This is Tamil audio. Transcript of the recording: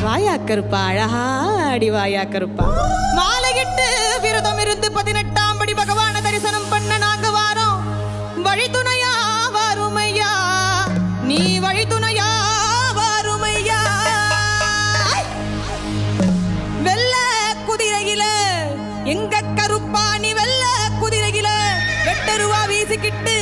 வாயா கருப்பா, அழகா அடி வாயா கருப்பா. மாலையிட்டு விரதம் இருந்து 18ஆம் படி பகவான தரிசனம் பண்ண நாங்க வாரோம். வழித்துணையா வாருமையா, நீ வழித்துணையா வாருமையா. வெள்ள குதிரையில எங்க கருப்பா, நீ வெள்ள குதிரையில வெட்டருவா வீசிக்கிட்டு